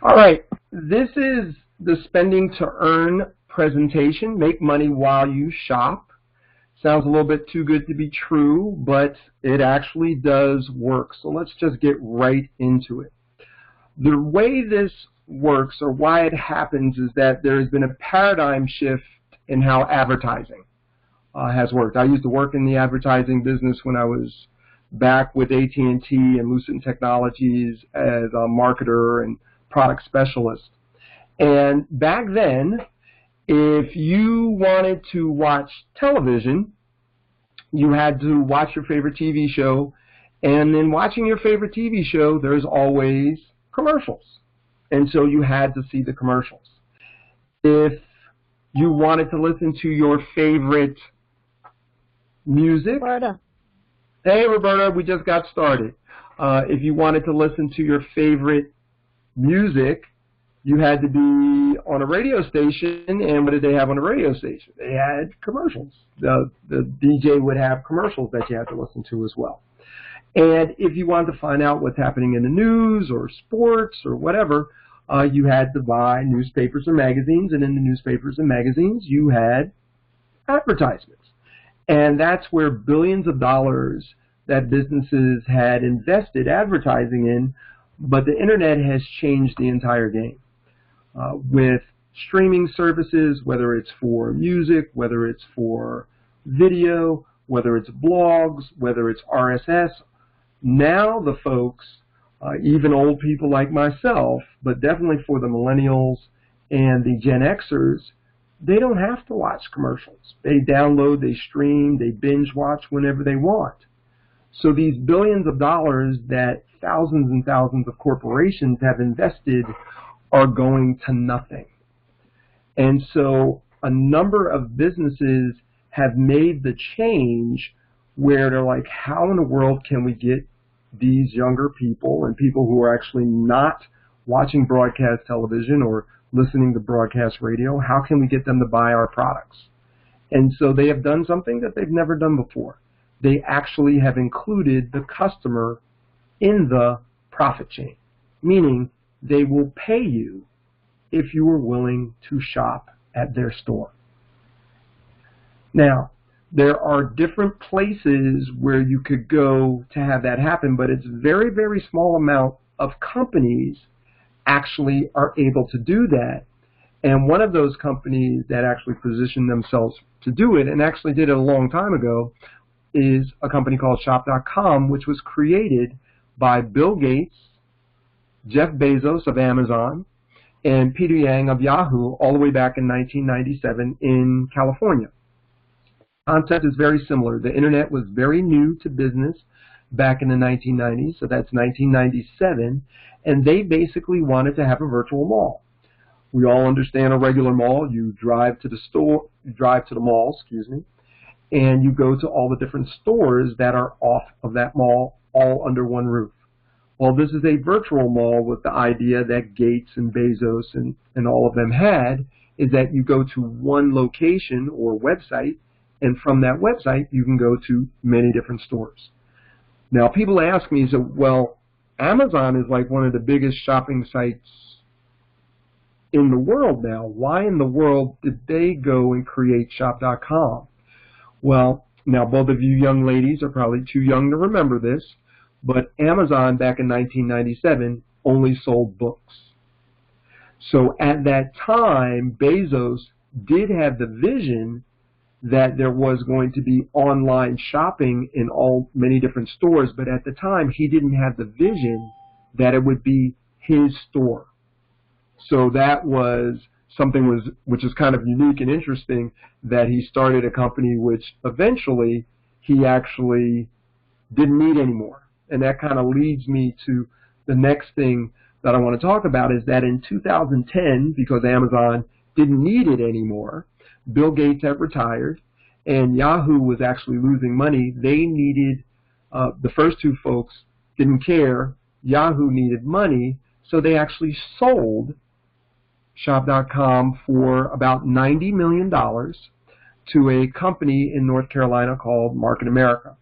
All right, this is the spending to earn presentation. Make money while you shop. Sounds a little bit too good to be true, but it actually does work. So let's just get right into it. The way this works, or why it happens, is that there has been a paradigm shift in how advertising has worked. I used to work in the advertising business when I was back with AT&T and Lucent Technologies as a marketer and product specialist. And back then, if you wanted to watch television, you had to watch your favorite TV show, and in watching your favorite TV show, there's always commercials. And so you had to see the commercials. If you wanted to listen to your favorite music, Roberta. Hey Roberta, we just got started. If you wanted to listen to your favorite music, you had to be on a radio station, and what did they have on a radio station? They had commercials. The DJ would have commercials that you had to listen to as well. And if you wanted to find out what's happening in the news or sports or whatever, you had to buy newspapers or magazines, and in the newspapers and magazines you had advertisements. And that's where billions of dollars that businesses had invested advertising in, but the internet has changed the entire game. With streaming services, whether it's for music, whether it's for video, whether it's blogs, whether it's RSS, now the folks, even old people like myself, but definitely for the millennials and the Gen Xers, they don't have to watch commercials. They download, they stream, they binge watch whenever they want. So these billions of dollars that thousands and thousands of corporations have invested are going to nothing. And so a number of businesses have made the change where they're like, how in the world can we get these younger people and people who are actually not watching broadcast television or listening to broadcast radio, how can we get them to buy our products? And so they have done something that they've never done before. They actually have included the customer in the profit chain, meaning they will pay you if you are willing to shop at their store. Now, there are different places where you could go to have that happen, but it's a very, very small amount of companies actually are able to do that. And one of those companies that actually positioned themselves to do it, and actually did it a long time ago, is a company called Shop.com, which was created by Bill Gates, Jeff Bezos of Amazon, and Peter Yang of Yahoo all the way back in 1997 in California. The concept is very similar. The internet was very new to business back in the 1990s, so that's 1997, and they basically wanted to have a virtual mall. We all understand a regular mall. You drive to the store, you drive to the mall, excuse me, and you go to all the different stores that are off of that mall, all under one roof. Well, this is a virtual mall with the idea that Gates and Bezos and all of them had, is that you go to one location or website, and from that website you can go to many different stores. Now, people ask me, so, well, Amazon is like one of the biggest shopping sites in the world now. Why in the world did they go and create Shop.com? Well, now both of you young ladies are probably too young to remember this, but Amazon back in 1997 only sold books. So at that time, Bezos did have the vision that there was going to be online shopping in many different stores, but at the time he didn't have the vision that it would be his store. So that was something which is kind of unique and interesting, that he started a company which eventually he actually didn't need anymore. And that kind of leads me to the next thing that I want to talk about, is that in 2010, because Amazon didn't need it anymore, Bill Gates had retired, and Yahoo was actually losing money. They needed, the first two folks didn't care. Yahoo needed money, so they actually sold Shop.com for about $90 million to a company in North Carolina called Market America.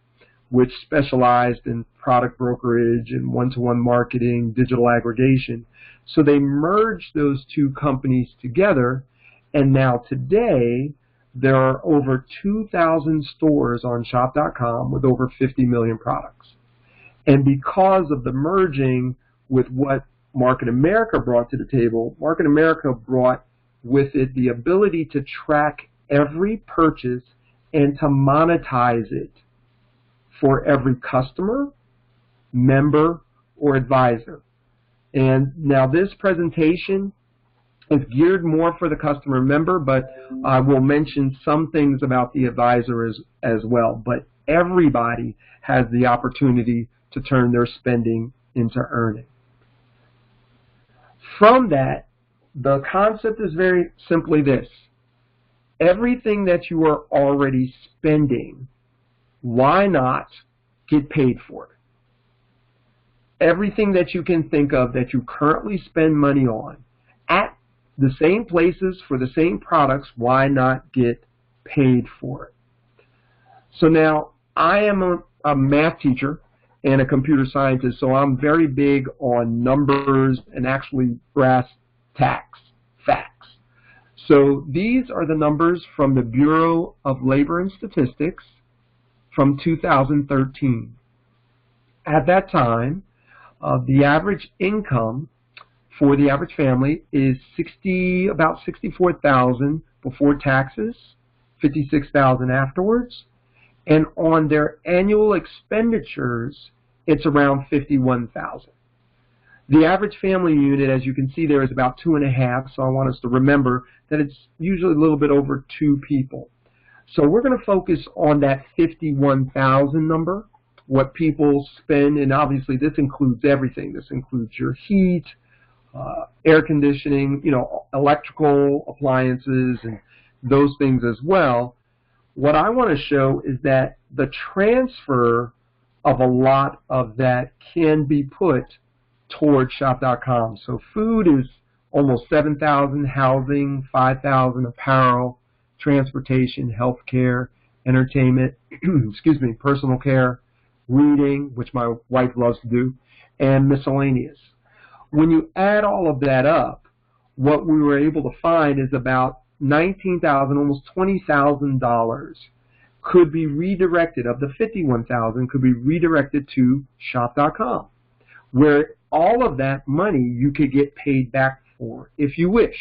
which specialized in product brokerage and one-to-one marketing, digital aggregation. So they merged those two companies together, and now today there are over 2,000 stores on Shop.com with over 50 million products. And because of the merging with what Market America brought to the table, Market America brought with it the ability to track every purchase and to monetize it for every customer, member, or advisor. And now this presentation is geared more for the customer member, but I will mention some things about the advisor as well. But everybody has the opportunity to turn their spending into earning. From that, the concept is very simply this. Everything that you are already spending, why not get paid for it? Everything that you can think of that you currently spend money on at the same places for the same products, why not get paid for it? So now, I am a math teacher and a computer scientist, so I'm very big on numbers and actually brass tacks, facts. So these are the numbers from the Bureau of Labor and Statistics from 2013. At that time, the average income for the average family is about $64,000 before taxes, $56,000 afterwards, and on their annual expenditures, it's around $51,000. The average family unit, as you can see there, is about 2.5, so I want us to remember that it's usually a little bit over 2 people. So we're going to focus on that 51,000 number, what people spend, and obviously this includes everything. This includes your heat, air conditioning, electrical appliances, and those things as well. What I want to show is that the transfer of a lot of that can be put towards Shop.com. So food is almost $7,000, housing $5,000, apparel, transportation, healthcare, entertainment, excuse me, personal care, reading, which my wife loves to do, and miscellaneous. When you add all of that up, what we were able to find is about $19,000, almost $20,000 could be redirected, of the $51,000 could be redirected to Shop.com, where all of that money you could get paid back for if you wish.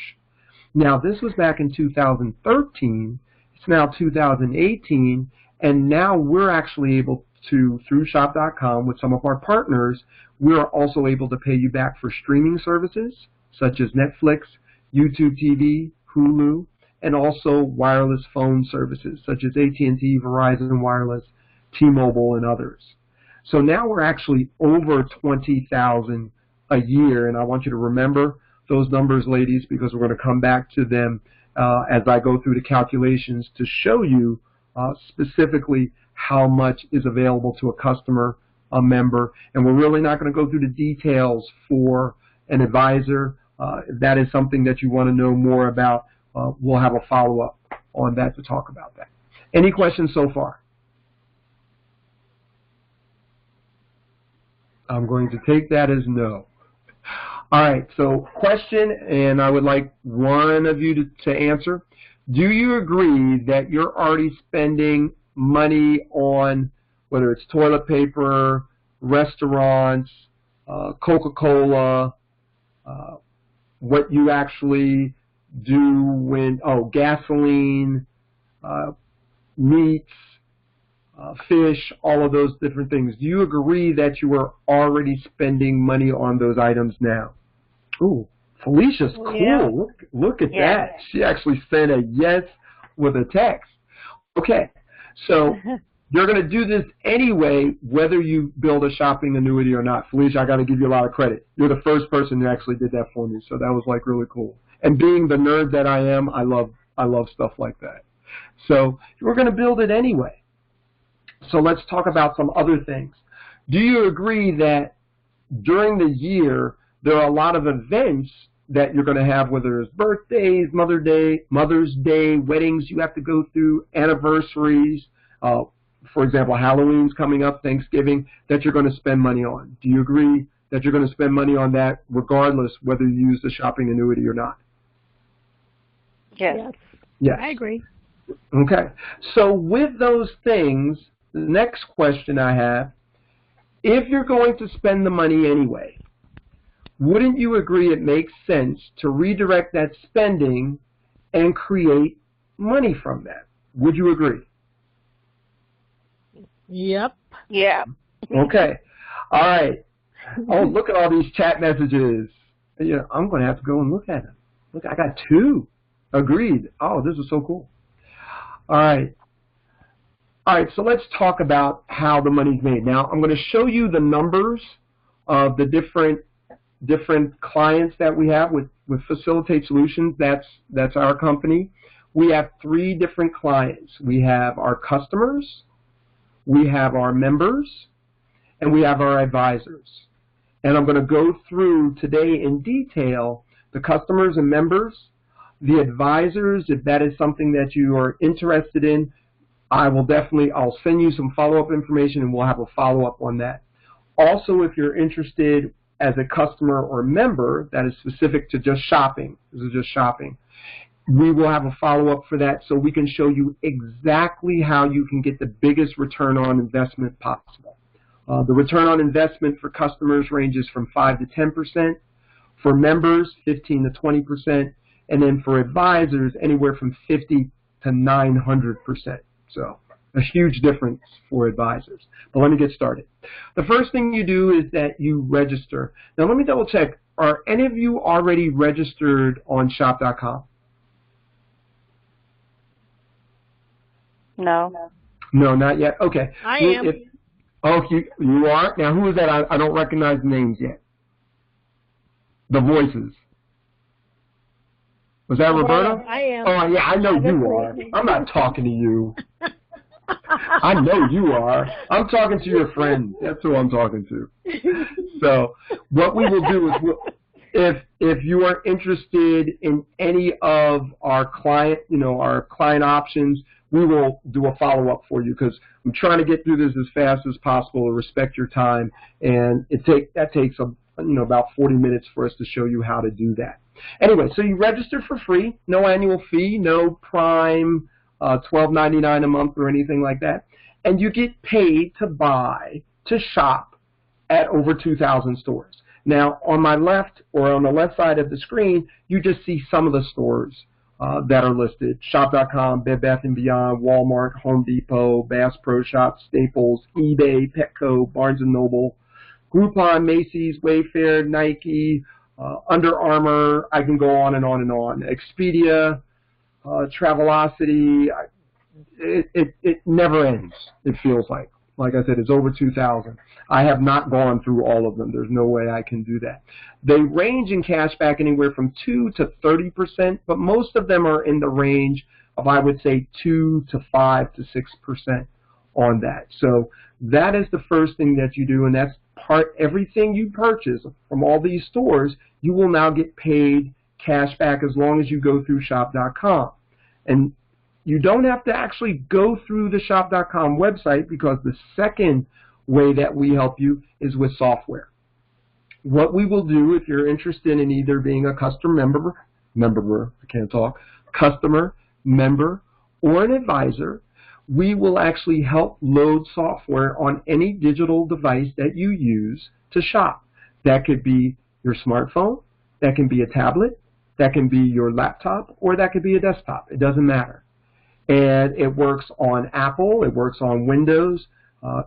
Now this was back in 2013, it's now 2018, and now we're actually able to, through Shop.com with some of our partners, we are also able to pay you back for streaming services such as Netflix, YouTube TV, Hulu, and also wireless phone services such as AT&T, Verizon Wireless, T-Mobile, and others. So now we're actually over $20,000 a year, and I want you to remember those numbers, ladies, because we're going to come back to them as I go through the calculations to show you specifically how much is available to a customer, a member, and we're really not going to go through the details for an advisor. If that is something that you want to know more about, we'll have a follow-up on that to talk about that. Any questions so far? I'm going to take that as no. All right, so question, and I would like one of you to answer. Do you agree that you're already spending money on, whether it's toilet paper, restaurants, Coca-Cola, what you actually do when, gasoline, meats, fish, all of those different things? Do you agree that you are already spending money on those items now? Ooh, Felicia's cool. Yeah. Look at that. She actually sent a yes with a text. Okay, so you're going to do this anyway, whether you build a shopping annuity or not. Felicia, I got to give you a lot of credit. You're the first person who actually did that for me, so that was like really cool. And being the nerd that I am, I love stuff like that. So we're going to build it anyway. So let's talk about some other things. Do you agree that during the year there are a lot of events that you're going to have, whether it's birthdays, Mother's Day, weddings you have to go through, anniversaries, for example, Halloween's coming up, Thanksgiving, that you're going to spend money on? Do you agree that you're going to spend money on that regardless whether you use the shopping annuity or not? Yes. Yes. I agree. Okay. So with those things, the next question I have, if you're going to spend the money anyway, wouldn't you agree it makes sense to redirect that spending and create money from that? Would you agree? Yep. Yeah. Okay. All right. Oh, look at all these chat messages. Yeah, I'm going to have to go and look at them. Look, I got 2. Agreed. Oh, this is so cool. All right. All right, so let's talk about how the money's made. Now, I'm going to show you the numbers of the different clients that we have with Facilitate Solutions. That's our company. We have 3 different clients. We have our customers, we have our members, and we have our advisors. And I'm going to go through today in detail the customers and members, the advisors. If that is something that you are interested in, I'll send you some follow-up information and we'll have a follow-up on that. Also, if you're interested as a customer or member that is specific to just shopping, this is just shopping, we will have a follow-up for that so we can show you exactly how you can get the biggest return on investment possible. The return on investment for customers ranges from 5 to 10%, for members 15 to 20%, and then for advisors anywhere from 50 to 900%. So a huge difference for advisors. But let me get started. The first thing you do is that you register. Now let me double check. Are any of you already registered on shop.com? No. No, not yet. Okay. I am. You are? Now who is that? I don't recognize the names yet. The voices. Was that Roberta? I am. Oh, yeah, I know you are. I'm not talking to you. I know you are. I'm talking to your friend. That's who I'm talking to. So what we will do is if you are interested in any of our client, our client options, we will do a follow-up for you because I'm trying to get through this as fast as possible to respect your time, and that takes about 40 minutes for us to show you how to do that. Anyway, so you register for free, no annual fee, no prime, $12.99 a month or anything like that, and you get paid to shop at over 2,000 stores. Now, on my left or on the left side of the screen, you just see some of the stores that are listed: Shop.com, Bed Bath & Beyond, Walmart, Home Depot, Bass Pro Shops, Staples, eBay, Petco, Barnes & Noble, Groupon, Macy's, Wayfair, Nike, Under Armour. I can go on and on and on. Expedia, Travelocity. It never ends, it feels like. Like I said, it's over 2,000. I have not gone through all of them. There's no way I can do that. They range in cash back anywhere from 2 to 30%, but most of them are in the range of, I would say, 2 to 5 to 6% on that. So that is the first thing that you do, and that's everything you purchase from all these stores, you will now get paid cash back as long as you go through shop.com. And you don't have to actually go through the shop.com website, because the second way that we help you is with software. What we will do, if you're interested in either being a customer member, or an advisor, we will actually help load software on any digital device that you use to shop. That could be your smartphone, that can be a tablet, that can be your laptop, or that could be a desktop. It doesn't matter. And it works on Apple, it works on Windows,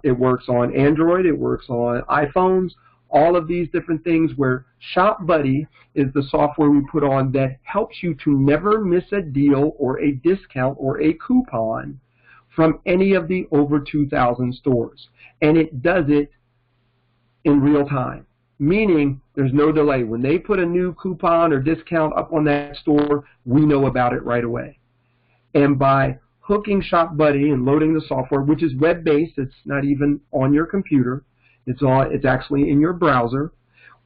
it works on Android, it works on iPhones, all of these different things, where Shop Buddy is the software we put on that helps you to never miss a deal or a discount or a coupon from any of the over 2,000 stores. And it does it in real time, meaning there's no delay. When they put a new coupon or discount up on that store, we know about it right away. And by hooking Shop Buddy and loading the software, which is web-based, it's not even on your computer, it's actually in your browser.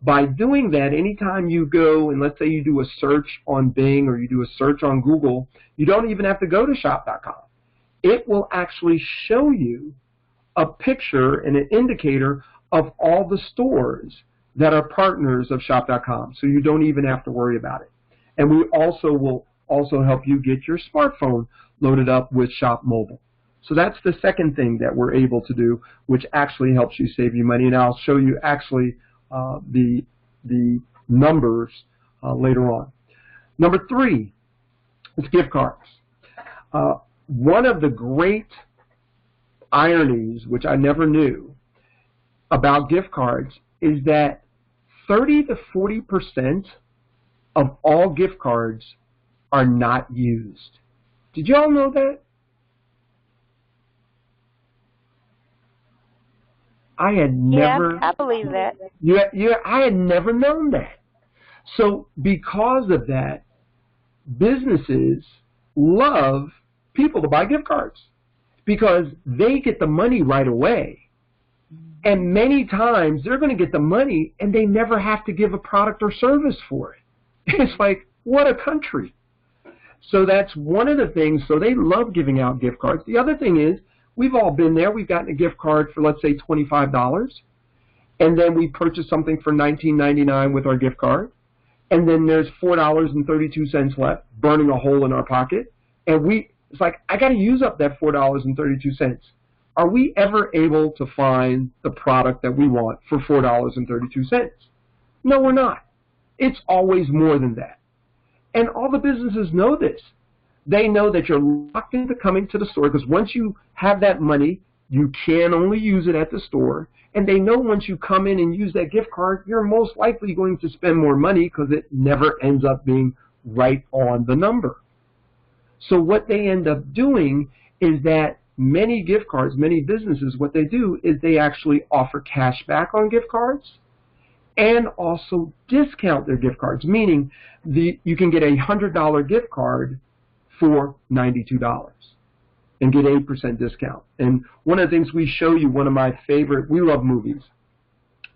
By doing that, anytime you go and let's say you do a search on Bing or you do a search on Google, you don't even have to go to shop.com. it will actually show you a picture and an indicator of all the stores that are partners of Shop.com, so you don't even have to worry about it. And we also will help you get your smartphone loaded up with Shop Mobile. So that's the second thing that we're able to do, which actually helps you save you money. And I'll show you actually the numbers later on. Number 3 is gift cards. One of the great ironies, which I never knew, about gift cards is that 30 to 40% of all gift cards are not used. Did you all know that? I had never. Yeah, I believe that. I had never known that. So because of that, businesses love people to buy gift cards because they get the money right away. And many times they're going to get the money and they never have to give a product or service for it. It's like, what a country. So that's one of the things. So they love giving out gift cards. The other thing is, we've all been there. We've gotten a gift card for, let's say, $25. And then we purchase something for $19.99 with our gift card. And then there's $4.32 left, burning a hole in our pocket. And it's like, I got to use up that $4.32. Are we ever able to find the product that we want for $4.32? No, we're not. It's always more than that. And all the businesses know this. They know that you're locked into coming to the store because once you have that money, you can only use it at the store. And they know once you come in and use that gift card, you're most likely going to spend more money because it never ends up being right on the number. So what they end up doing is that many gift cards, many businesses, what they do is they actually offer cash back on gift cards and also discount their gift cards, meaning you can get a $100 gift card for $92 and get 8% discount. And one of the things we show you, one of my favorite, we love movies.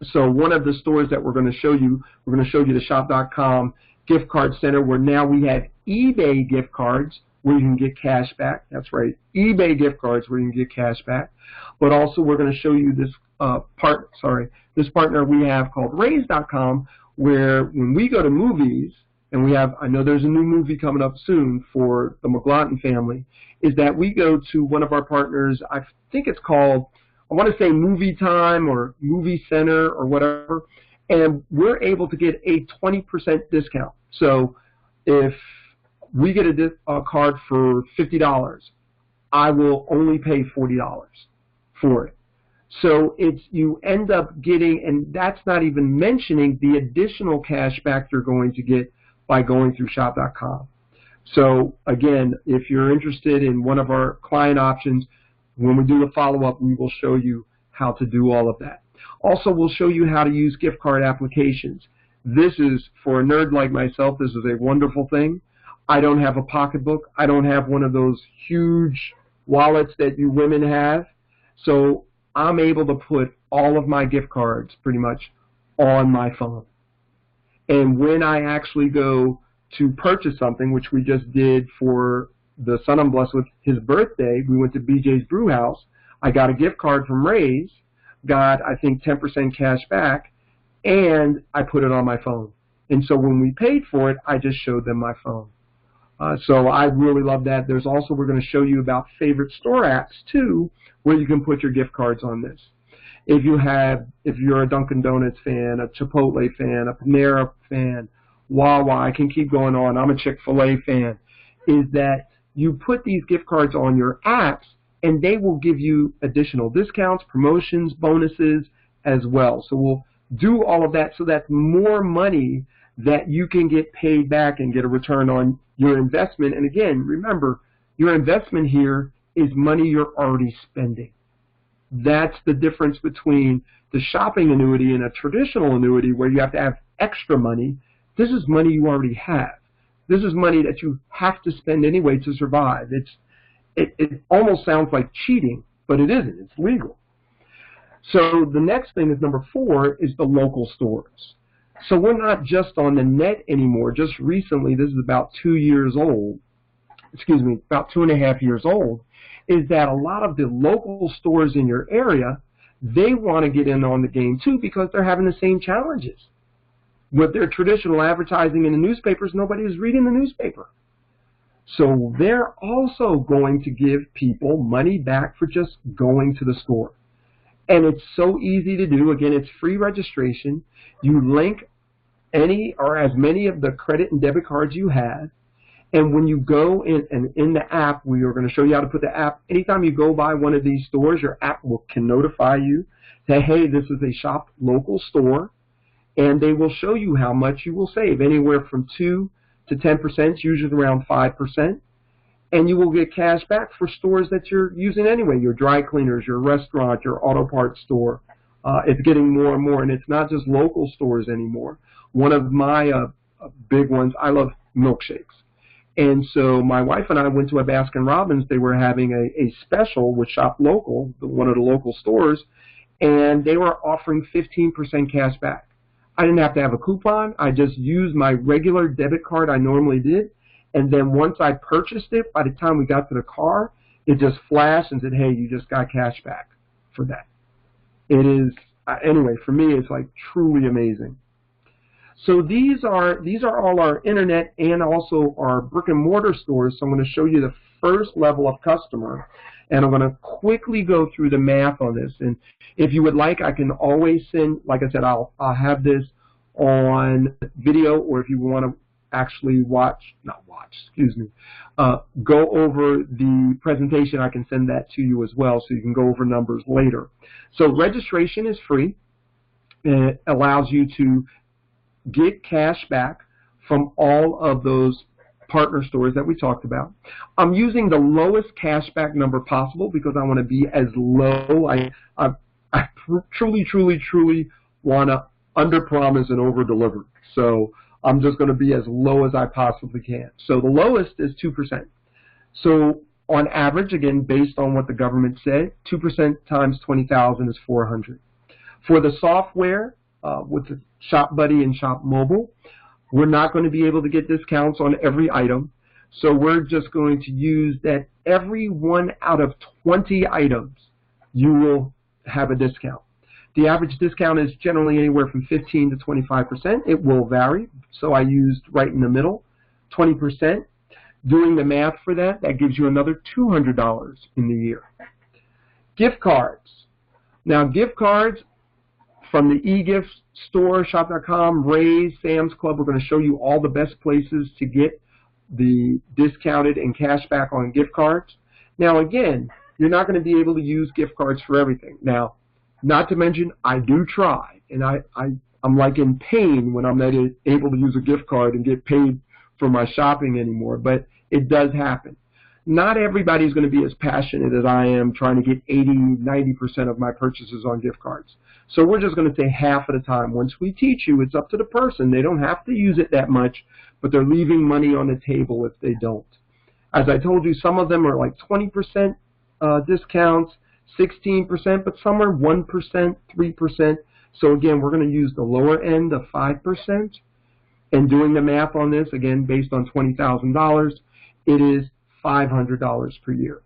So one of the stores that we're going to show you the Shop.com gift card center where now we have eBay gift cards where you can get cash back. That's right, eBay gift cards where you can get cash back. But also we're going to show you this this partner we have called Raise.com where when we go to movies, and I know there's a new movie coming up soon for the McLaughlin family, is that we go to one of our partners, I think it's called, I want to say Movie Time or Movie Center or whatever, and we're able to get a 20% discount. So if we get a card for $50, I will only pay $40 for it. So you end up getting, and that's not even mentioning the additional cash back you're going to get by going through Shop.com. So again, if you're interested in one of our client options, when we do the follow-up, we will show you how to do all of that. Also, we'll show you how to use gift card applications. This is, for a nerd like myself, this is a wonderful thing. I don't have a pocketbook. I don't have one of those huge wallets that you women have. So I'm able to put all of my gift cards pretty much on my phone. And when I actually go to purchase something, which we just did for the son I'm blessed with, his birthday, we went to BJ's Brew House. I got a gift card from Ray's, got, I think, 10% cash back, and I put it on my phone. And so when we paid for it, I just showed them my phone. So I really love that. There's also, we're going to show you about favorite store apps, too, where you can put your gift cards on this. If you're a Dunkin' Donuts fan, a Chipotle fan, a Panera fan, Wawa, I can keep going on, I'm a Chick-fil-A fan, is that you put these gift cards on your apps and they will give you additional discounts, promotions, bonuses as well. So we'll do all of that so that's more money that you can get paid back and get a return on your investment. And again, remember, your investment here is money you're already spending. That's the difference between the shopping annuity and a traditional annuity where you have to have extra money. This is money you already have. This is money that you have to spend anyway to survive. It almost sounds like cheating, but it isn't. It's legal. So the next thing is number 4 is the local stores. So we're not just on the net anymore. Just recently, this is about 2 years old, excuse me, about 2.5 years old, is that a lot of the local stores in your area, they want to get in on the game too because they're having the same challenges. With their traditional advertising in the newspapers, nobody is reading the newspaper. So they're also going to give people money back for just going to the store. And it's so easy to do. Again, it's free registration. You link any or as many of the credit and debit cards you have. And when you go in the app, we are going to show you how to put the app. Anytime you go by one of these stores, your app can notify you, say, hey, this is a Shop Local store. And they will show you how much you will save, anywhere from 2 to 10%, usually around 5%. And you will get cash back for stores that you're using anyway, your dry cleaners, your restaurant, your auto parts store. It's getting more and more, and it's not just local stores anymore. One of my big ones, I love milkshakes. And so my wife and I went to a Baskin-Robbins. They were having a special with Shop Local, one of the local stores, and they were offering 15% cash back. I didn't have to have a coupon. I just used my regular debit card I normally did. And then once I purchased it, by the time we got to the car, it just flashed and said, hey, you just got cash back for that. It is, anyway, for me, it's like truly amazing. So these are all our internet and also our brick and mortar stores. So I'm going to show you the first level of customer. And I'm going to quickly go through the math on this. And if you would like, I can always send, like I said, I'll have this on video, or if you want to actually go over the presentation, I can send that to you as well so you can go over numbers later. So registration is free. And it allows you to get cash back from all of those partner stores that we talked about. I'm using the lowest cashback number possible because I want to be as low. I truly want to under-promise and over-deliver. So I'm just going to be as low as I possibly can. So the lowest is 2%. So on average, again, based on what the government said, 2% times 20,000 is 400. For the software, with the Shop Buddy and Shop Mobile, we're not going to be able to get discounts on every item. So we're just going to use that every 1 out of 20 items, you will have a discount. The average discount is generally anywhere from 15 to 25%. It will vary, so I used right in the middle, 20%. Doing the math for that, that gives you another $200 in the year. Gift cards. Now, gift cards from the eGift store, shop.com, Raise, Sam's Club, we're going to show you all the best places to get the discounted and cash back on gift cards. Now, again, you're not going to be able to use gift cards for everything. Now, not to mention, I do try, and I'm like in pain when I'm not able to use a gift card and get paid for my shopping anymore, but it does happen. Not everybody's going to be as passionate as I am trying to get 80, 90% of my purchases on gift cards. So we're just going to say half of the time. Once we teach you, it's up to the person. They don't have to use it that much, but they're leaving money on the table if they don't. As I told you, some of them are like 20% discounts, 16%, but some are 1%, 3%. So again, we're going to use the lower end of 5%. And doing the math on this, again, based on $20,000, it is $500 per year.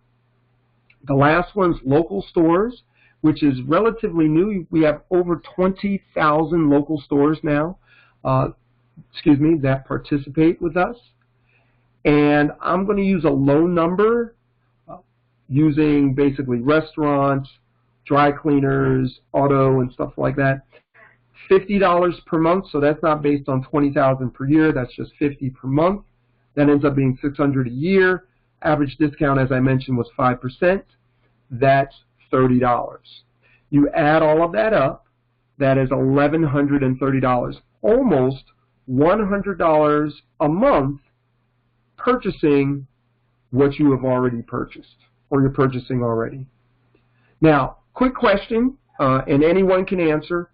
The last one's local stores, which is relatively new. We have over 20,000 local stores now, that participate with us. And I'm going to use a low number using basically restaurants, dry cleaners, auto, and stuff like that. $50 per month, so that's not based on 20,000 per year. That's just 50 per month. That ends up being $600 a year. Average discount, as I mentioned, was 5%. That's $30. You add all of that up, that is $1,130. Almost $100 a month purchasing what you have already purchased, or you're purchasing already. Now, quick question, and anyone can answer.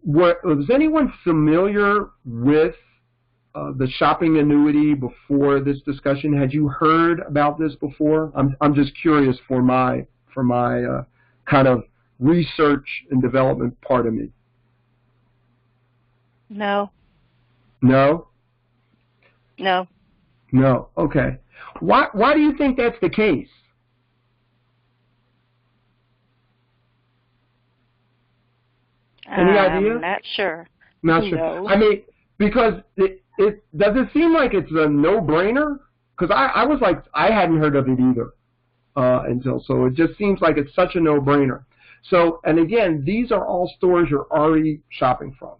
Was anyone familiar with the shopping annuity before this discussion? Had you heard about this before? I'm just curious for my kind of research and development part of me. No. No? No. No. Okay. Why do you think that's the case? Any idea? I'm not sure. Not sure. No. I mean, because it does it seem like it's a no-brainer? Because I was like, I hadn't heard of it either until, so it just seems like it's such a no-brainer. So, and again, these are all stores you're already shopping from.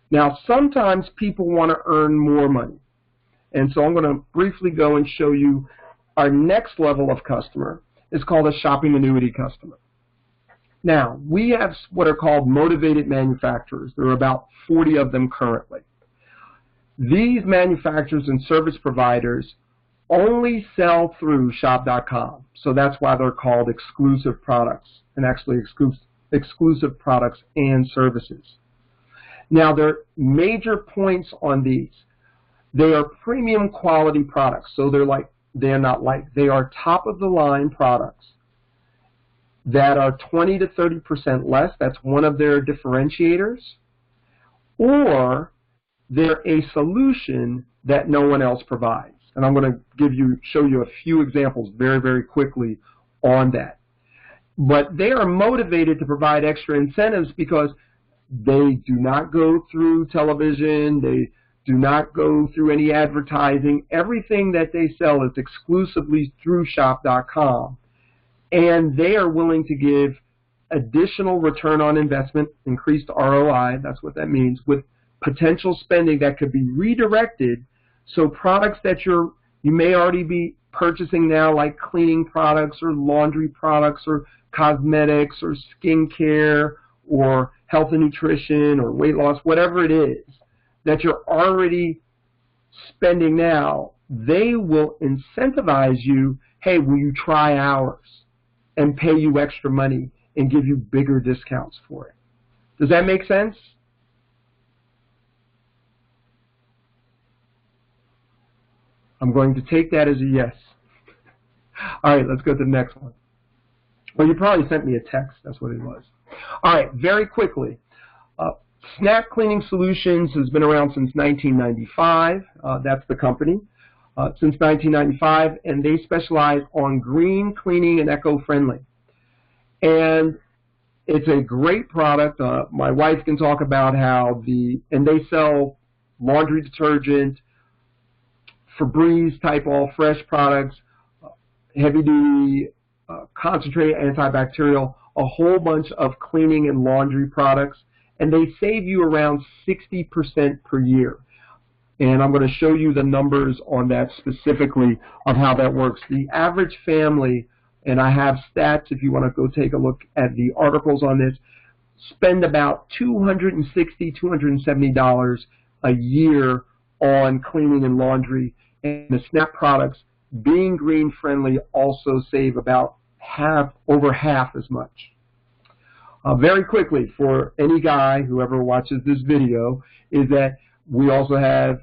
Now, sometimes people want to earn more money. And so I'm going to briefly go and show you our next level of customer. Is called a shopping annuity customer. Now, we have what are called motivated manufacturers. There are about 40 of them currently. These manufacturers and service providers only sell through shop.com. So that's why they're called exclusive products, and actually exclusive products and services. Now, there are major points on these. They are premium quality products, so they are top of the line products that are 20 to 30% less. That's one of their differentiators. Or they're a solution that no one else provides. And I'm going to show you a few examples very, very quickly on that. But they are motivated to provide extra incentives because they do not go through television, they do not go through any advertising. Everything that they sell is exclusively through shop.com. And they are willing to give additional return on investment, increased ROI, that's what that means, with potential spending that could be redirected. So products that you may already be purchasing now, like cleaning products or laundry products or cosmetics or skincare or health and nutrition or weight loss, whatever it is that you're already spending now, they will incentivize you, hey, will you try ours, and pay you extra money and give you bigger discounts for it. Does that make sense? I'm going to take that as a yes. All right, let's go to the next one. Well, you probably sent me a text. That's what it was. All right, very quickly. Snap Cleaning Solutions has been around since 1995. That's the company. Since 1995, and they specialize on green, cleaning, and eco-friendly. And it's a great product. My wife can talk about how and they sell laundry detergent, Febreze type all fresh products, heavy duty, concentrated antibacterial, a whole bunch of cleaning and laundry products, and they save you around 60% per year. And I'm going to show you the numbers on that specifically of how that works. The average family, and I have stats if you want to go take a look at the articles on this, spend about $260, $270 a year on cleaning and laundry. And the Snap products, being green friendly, also save about over half as much. Very quickly, for any guy who ever watches this video, is that we also have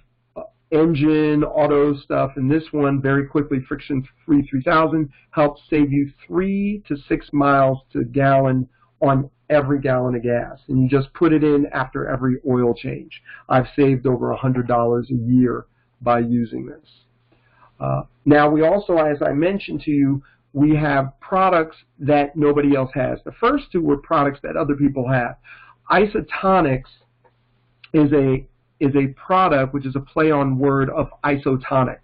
engine, auto stuff, and this one, very quickly, Friction-Free 3000 helps save you 3 to 6 miles to gallon on every gallon of gas, and you just put it in after every oil change. I've saved over $100 a year by using this. Now, we also, as I mentioned to you, we have products that nobody else has. The first two were products that other people have. Isotonics is a product which is a play on word of isotonic.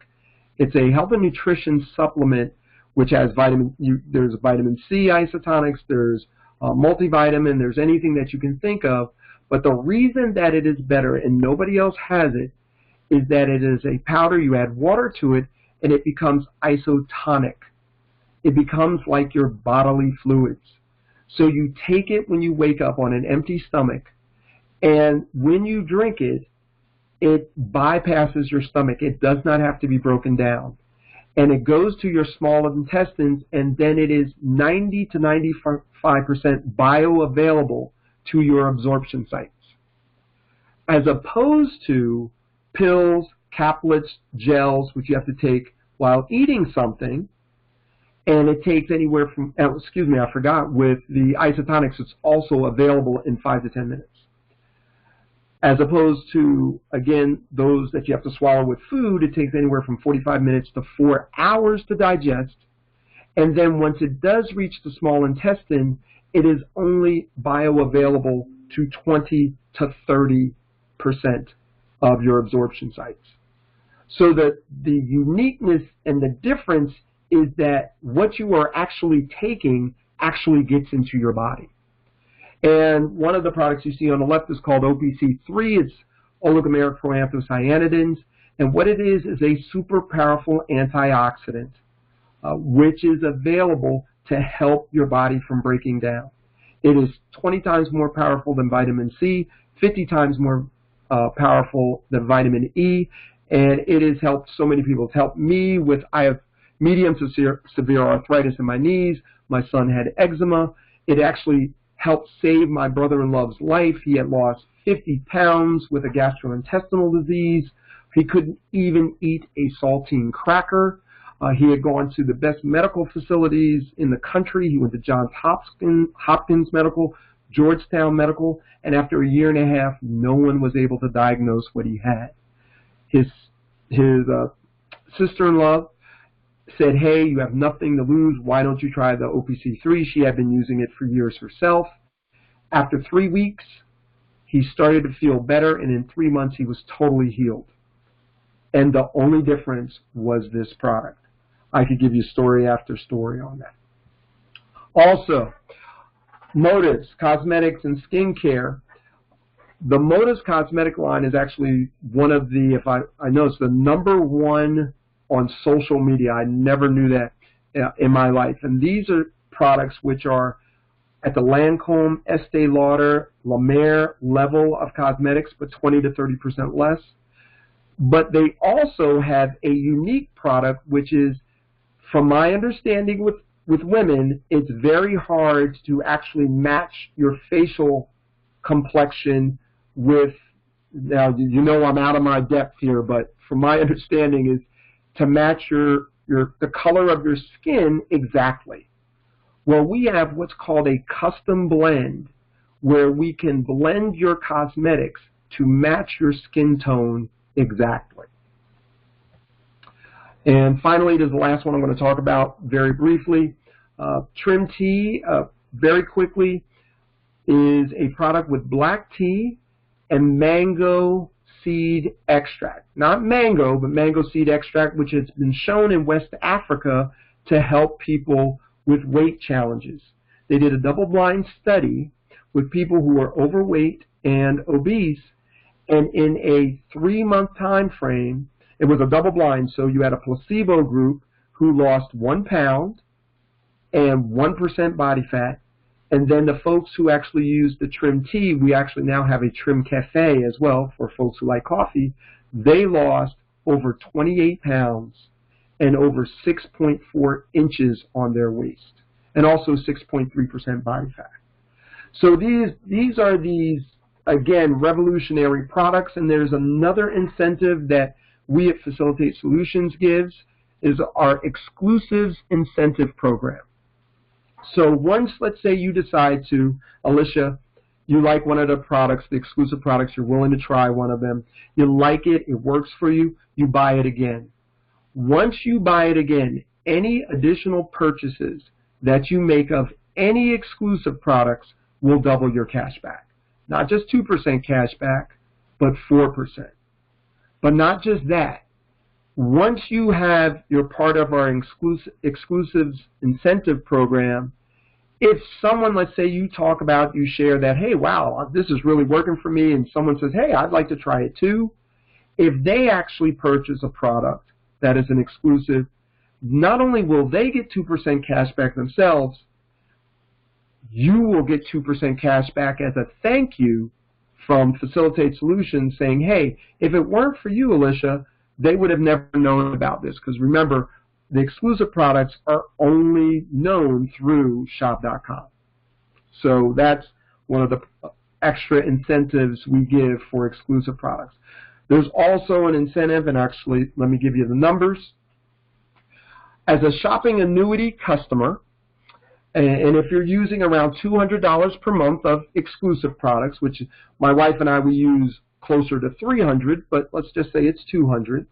It's a health and nutrition supplement which has there's vitamin C isotonics, there's multivitamin, there's anything that you can think of. But the reason that it is better and nobody else has it is that it is a powder, you add water to it, and it becomes isotonic. It becomes like your bodily fluids. So you take it when you wake up on an empty stomach, and when you drink it, it bypasses your stomach. It does not have to be broken down. And it goes to your small intestines, and then it is 90 to 95% bioavailable to your absorption sites. As opposed to pills, caplets, gels, which you have to take while eating something, and it takes anywhere from, excuse me, I forgot, with the isotonics, it's also available in 5 to 10 minutes. As opposed to, again, those that you have to swallow with food, it takes anywhere from 45 minutes to 4 hours to digest. And then once it does reach the small intestine, it is only bioavailable to 20 to 30% of your absorption sites. So that the uniqueness and the difference is that what you are actually taking actually gets into your body. And one of the products you see on the left is called OPC3. It's oligomeric proanthocyanidins. And what it is a super powerful antioxidant, which is available to help your body from breaking down. It is 20 times more powerful than vitamin C, 50 times more powerful than vitamin E, and it has helped so many people. It's helped me with, I have medium to severe arthritis in my knees. My son had eczema. It actually helped save my brother-in-law's life. He had lost 50 pounds with a gastrointestinal disease. He couldn't even eat a saltine cracker. He had gone to the best medical facilities in the country. He went to Johns Hopkins Medical, Georgetown Medical, and after a year and a half, no one was able to diagnose what he had. His sister-in-law said, hey, you have nothing to lose. Why don't you try the OPC3? She had been using it for years herself. After 3 weeks, he started to feel better, and in 3 months, he was totally healed. And the only difference was this product. I could give you story after story on that. Also, Motives, cosmetics and skincare. The Motives cosmetic line is actually one of the, if I know it's the #1 on social media. I never knew that in my life. And these are products which are at the Lancome, Estee Lauder, La Mer level of cosmetics, but 20 to 30% less. But they also have a unique product, which is, from my understanding with women, it's very hard to actually match your facial complexion with, now you know I'm out of my depth here, but from my understanding is to match the color of your skin exactly. Well, we have what's called a custom blend, where we can blend your cosmetics to match your skin tone exactly. And finally, there's the last one I'm going to talk about very briefly. Trim Tea, very quickly, is a product with black tea and mango seed extract. Not mango, but mango seed extract, which has been shown in West Africa to help people with weight challenges. They did a double-blind study with people who were overweight and obese, and in a 3-month time frame, it was a double-blind, so you had a placebo group who lost 1 pound and 1% body fat, and then the folks who actually used the Trim Tea, we actually now have a Trim Cafe as well for folks who like coffee, they lost over 28 pounds and over 6.4 inches on their waist, and also 6.3% body fat. So these are again, revolutionary products, and there's another incentive that we at Facilitate Solutions gives, is our exclusives incentive program. So once, let's say you decide to, Alicia, you like one of the products, the exclusive products, you're willing to try one of them, you like it, it works for you, you buy it again. Once you buy it again, any additional purchases that you make of any exclusive products will double your cash back. Not just 2% cash back, but 4%. But not just that. Once you have, you're part of our exclusives incentive program, if someone, let's say you talk about, you share that, hey, wow, this is really working for me, and someone says, hey, I'd like to try it too, if they actually purchase a product that is an exclusive, not only will they get 2% cash back themselves, you will get 2% cash back as a thank you from Facilitate Solutions saying, hey, if it weren't for you, Alicia, they would have never known about this. Because remember, the exclusive products are only known through shop.com. So that's one of the extra incentives we give for exclusive products. There's also an incentive, and actually, let me give you the numbers. As a Shopping Annuity customer, and if you're using around $200 per month of exclusive products, which my wife and I, we use closer to 300, but let's just say it's 200.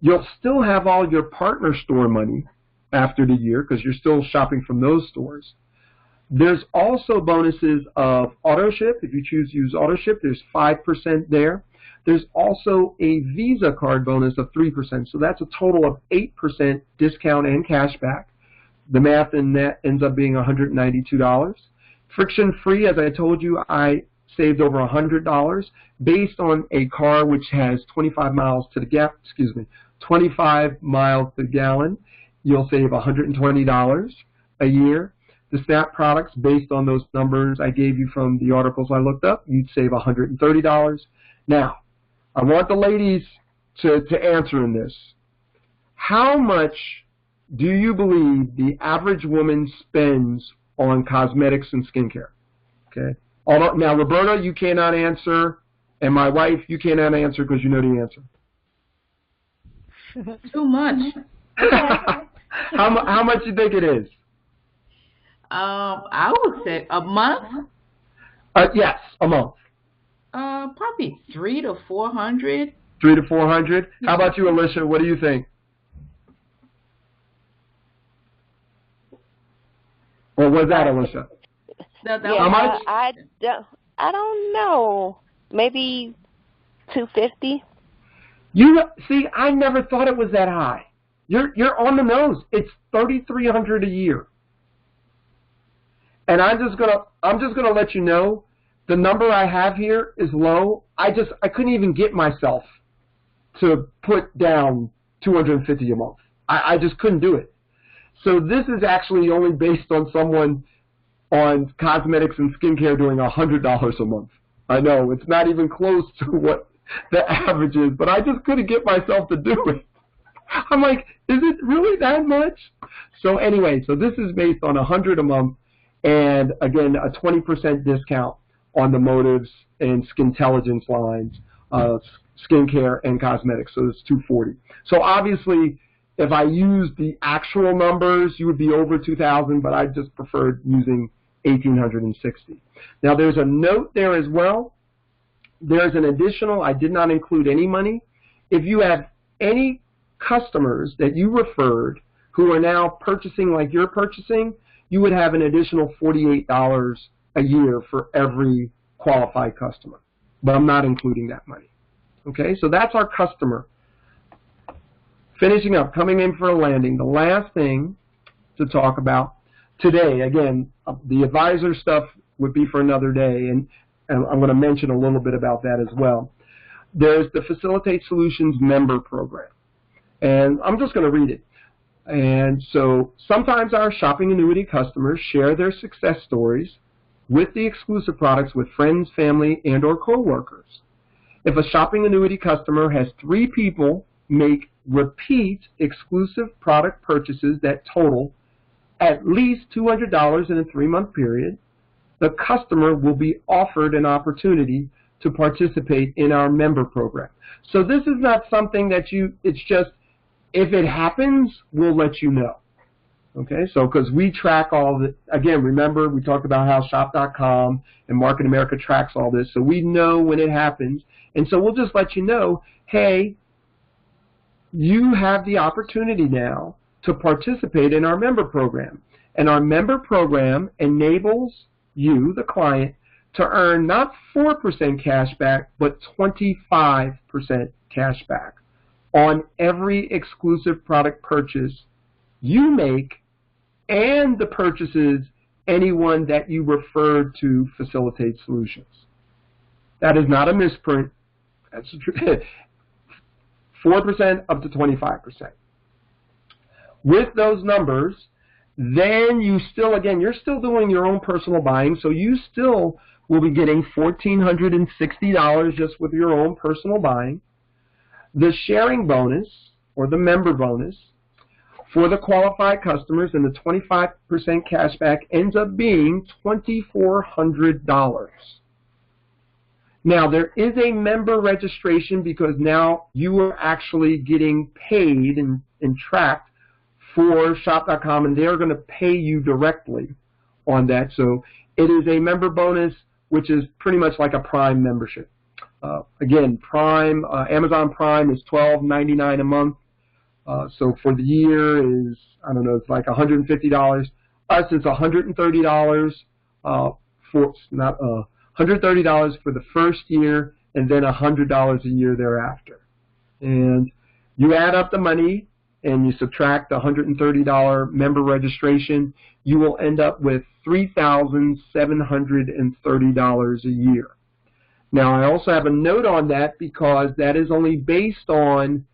You'll still have all your partner store money after the year because you're still shopping from those stores. There's also bonuses of auto ship. If you choose to use auto ship, there's 5% there. There's also a Visa card bonus of 3%. So that's a total of 8% discount and cash back. The math in that ends up being $192. Friction free, as I told you, I saved over $100 based on a car which has 25 miles to the 25 miles per gallon. You'll save $120 a year. The SNAP products, based on those numbers I gave you from the articles I looked up, you'd save $130. Now, I want the ladies to answer in this. How much do you believe the average woman spends on cosmetics and skincare? Okay. Now, Roberta, you cannot answer, and my wife, you cannot answer because you know the answer. Too much. How much do you think it is? I would say a month. Yes, a month. Probably 300 to 400. 300 to 400. How about you, Alicia? What do you think? Or was that, Alicia? How much? I don't know. Maybe 250. You see, I never thought it was that high. You're on the nose. It's $3,300 a year. And I'm just gonna let you know the number I have here is low. I couldn't even get myself to put down $250 a month. I just couldn't do it. So this is actually only based on someone on cosmetics and skincare doing $100 a month. I know it's not even close to what the average is, but I just couldn't get myself to do it. I'm like, is it really that much? So anyway, so this is based on $100 a month. And again, a 20% discount on the Motives and Skintelligence lines, skincare and cosmetics. So it's $240. So obviously, if I used the actual numbers, you would be over $2,000, but I just preferred using $1,860. Now there's a note there as well. There's an additional, I did not include any money. If you have any customers that you referred who are now purchasing like you're purchasing, you would have an additional $48 a year for every qualified customer. But I'm not including that money. Okay, so that's our customer. Finishing up, coming in for a landing. The last thing to talk about today, again, the advisor stuff would be for another day, and I'm going to mention a little bit about that as well. There's the Facilitate Solutions member program, and I'm just going to read it. And so sometimes our shopping annuity customers share their success stories with the exclusive products with friends, family, and or coworkers. If a shopping annuity customer has 3 people make repeat exclusive product purchases that total at least $200 in a 3-month period, the customer will be offered an opportunity to participate in our member program. So this is not something that it's just, if it happens, we'll let you know. Okay, so because we track all of it. Again, remember we talked about how Shop.com and Market America tracks all this, so we know when it happens. And so we'll just let you know, hey, you have the opportunity now to participate in our member program. And our member program enables you, the client, to earn not 4% cash back, but 25% cash back on every exclusive product purchase you make and the purchases anyone that you refer to Facilitate Solutions. That is not a misprint. That's 4% up to 25%. With those numbers, then you still, again, you're still doing your own personal buying, so you still will be getting $1,460 just with your own personal buying. The sharing bonus, or the member bonus, for the qualified customers and the 25% cash back ends up being $2,400. Now, there is a member registration because now you are actually getting paid and tracked for Shop.com, and they're going to pay you directly on that. So it is a member bonus, which is pretty much like a Prime membership. Again, Prime, Amazon Prime is $12.99 a month. So for the year is, I don't know, it's like $150. Us, it's $130 for not $130 for the first year, and then $100 a year thereafter. And you add up the money and you subtract the $130 member registration, you will end up with $3,730 a year. Now, I also have a note on that because that is only based on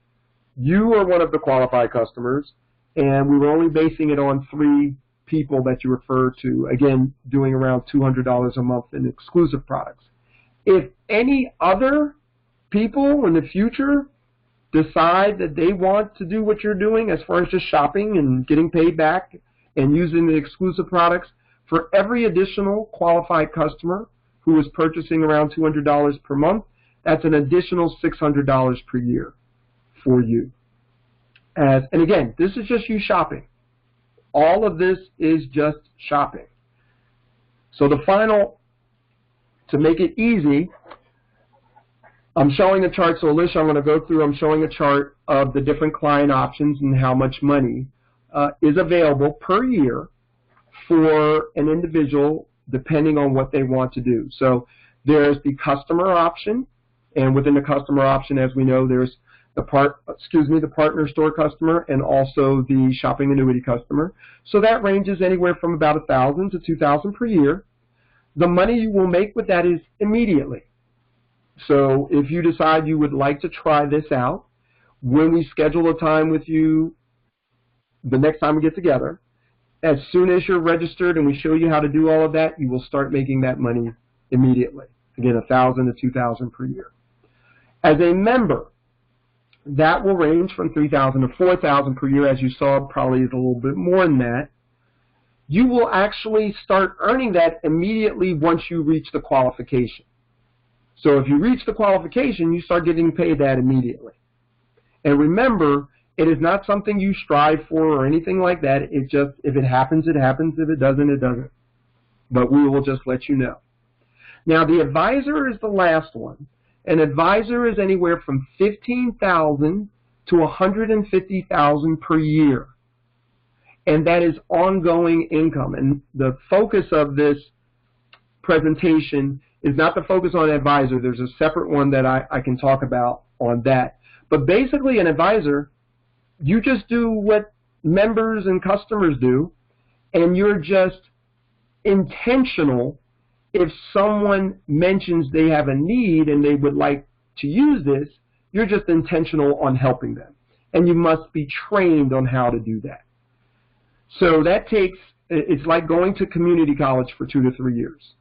you are one of the qualified customers, and we were only basing it on 3 people that you refer to, again, doing around $200 a month in exclusive products. If any other people in the future decide that they want to do what you're doing as far as just shopping and getting paid back and using the exclusive products, for every additional qualified customer who is purchasing around $200 per month, that's an additional $600 per year for you. And again, this is just you shopping. All of this is just shopping. So the final, to make it easy, I'm showing a chart. So Alicia, I'm going to go through, I'm showing a chart of the different client options and how much money is available per year for an individual depending on what they want to do. So there's the customer option, and within the customer option, as we know, there's the partner store customer and also the shopping annuity customer. So that ranges anywhere from about $1,000 to $2,000 per year. The money you will make with that is immediately. So if you decide you would like to try this out, when we schedule a time with you the next time we get together, as soon as you're registered and we show you how to do all of that, you will start making that money immediately. Again, $1,000 to $2,000 per year. As a member, that will range from $3,000 to $4,000 per year. As you saw, probably is a little bit more than that. You will actually start earning that immediately once you reach the qualification. So if you reach the qualification, you start getting paid that immediately. And remember, it is not something you strive for or anything like that. It just, if it happens, it happens. If it doesn't, it doesn't. But we will just let you know. Now, the advisor is the last one. An advisor is anywhere from $15,000 to $150,000 per year. And that is ongoing income. And the focus of this presentation is not the focus on advisor. There's a separate one that I can talk about on that. But basically, an advisor, you just do what members and customers do, and you're just intentional. If someone mentions they have a need and they would like to use this, you're just intentional on helping them. And you must be trained on how to do that. So that takes, it's like going to community college for 2 to 3 years.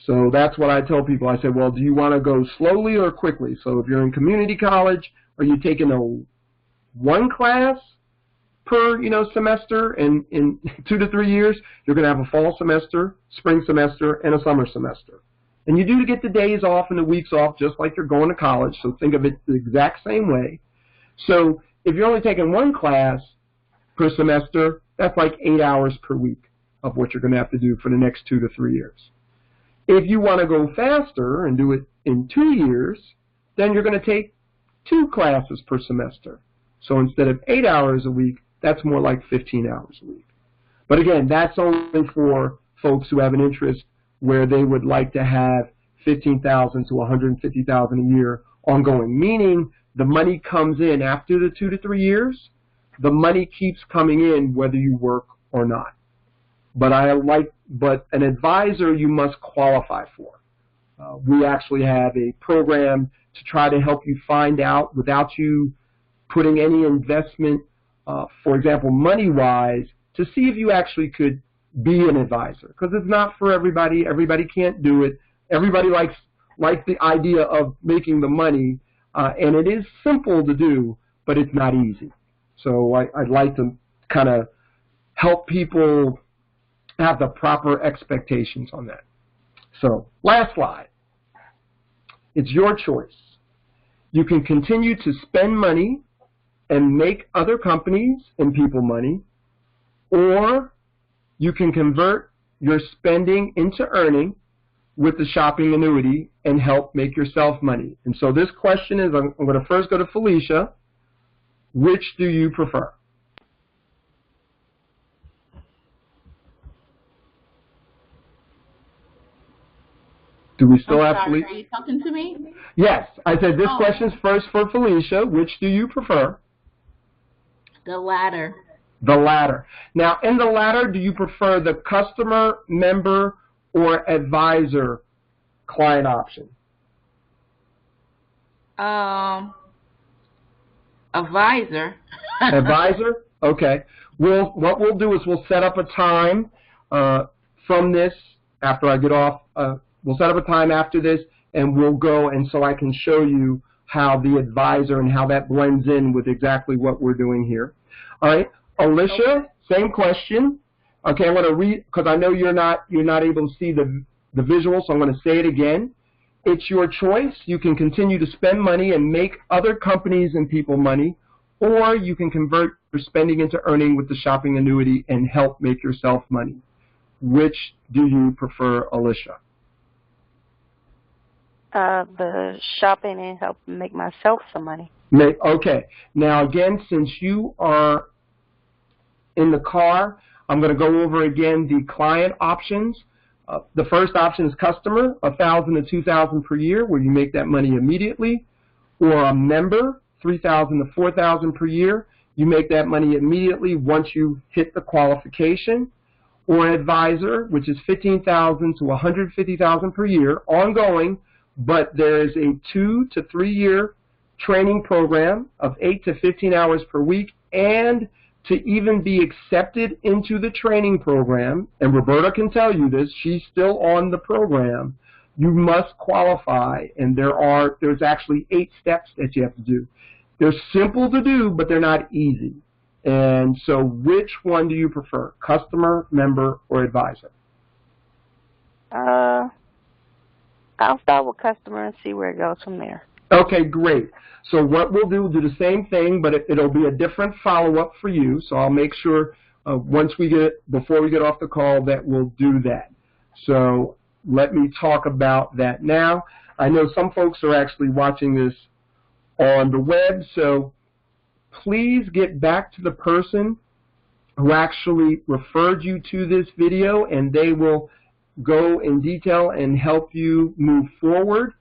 So that's what I tell people. I say, well, do you want to go slowly or quickly? So if you're in community college, are you taking one class per semester, and in 2 to 3 years you're going to have a fall semester, spring semester, and a summer semester. And you do get the days off and the weeks off just like you're going to college, so think of it the exact same way. So if you're only taking one class per semester, that's like 8 hours per week of what you're going to have to do for the next 2 to 3 years. If you want to go faster and do it in 2 years, then you're going to take 2 classes per semester. So instead of 8 hours a week, that's more like 15 hours a week. But again, that's only for folks who have an interest where they would like to have $15,000 to $150,000 a year ongoing, meaning the money comes in after the 2 to 3 years. The money keeps coming in whether you work or not. But an advisor you must qualify for. We actually have a program to try to help you find out without you putting any investment, for example, money-wise, to see if you actually could be an advisor. Because it's not for everybody. Everybody can't do it. Everybody likes the idea of making the money, and it is simple to do, but it's not easy. So I'd like to kind of help people have the proper expectations on that. So last slide. It's your choice. You can continue to spend money and make other companies and people money, or you can convert your spending into earning, with the shopping annuity and help make yourself money? And so this question is, I'm going to first go to Felicia. Which do you prefer? Do we still have Felicia? Are you talking to me? Yes. I said this question's first for Felicia. Which do you prefer? The latter. The latter. Now, in the latter, do you prefer the customer, member, or advisor client option? Advisor. Advisor? Okay. What we'll do is we'll set up a time from this after I get off. We'll set up a time after this, and we'll go, and so I can show you how the advisor and how that blends in with exactly what we're doing here. All right. Alicia, same question. Okay, I'm going to read, because I know you're not able to see the visual, so I'm going to say it again. It's your choice. You can continue to spend money and make other companies and people money, or you can convert your spending into earning with the shopping annuity and help make yourself money. Which do you prefer, Alicia? The shopping and help make myself some money. Okay. Now, again, since you are in the car, I'm going to go over again the client options. The first option is customer, $1,000 to $2,000 per year, where you make that money immediately, or a member, $3,000 to $4,000 per year. You make that money immediately once you hit the qualification, or advisor, which is $15,000 to $150,000 per year, ongoing, but there is a 2 to 3 year training program of 8 to 15 hours per week, and to even be accepted into the training program, and Roberta can tell you this, she's still on the program, you must qualify, and there's actually 8 steps that you have to do. They're simple to do, but they're not easy. And so which one do you prefer, customer, member, or advisor? I'll start with customer and see where it goes from there. Okay, great. So what we'll do the same thing, but it'll be a different follow-up for you. So I'll make sure before we get off the call that we'll do that. So let me talk about that now. I know some folks are actually watching this on the web, so please get back to the person who actually referred you to this video, and they will go in detail and help you move forward.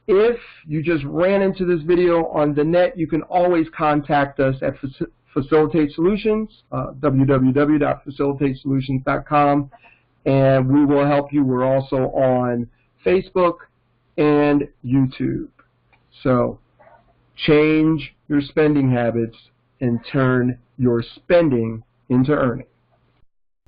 If you just ran into this video on the net, you can always contact us at Facilitate Solutions, www.facilitatesolutions.com, and we will help you. We're also on Facebook and YouTube. So change your spending habits and turn your spending into earning.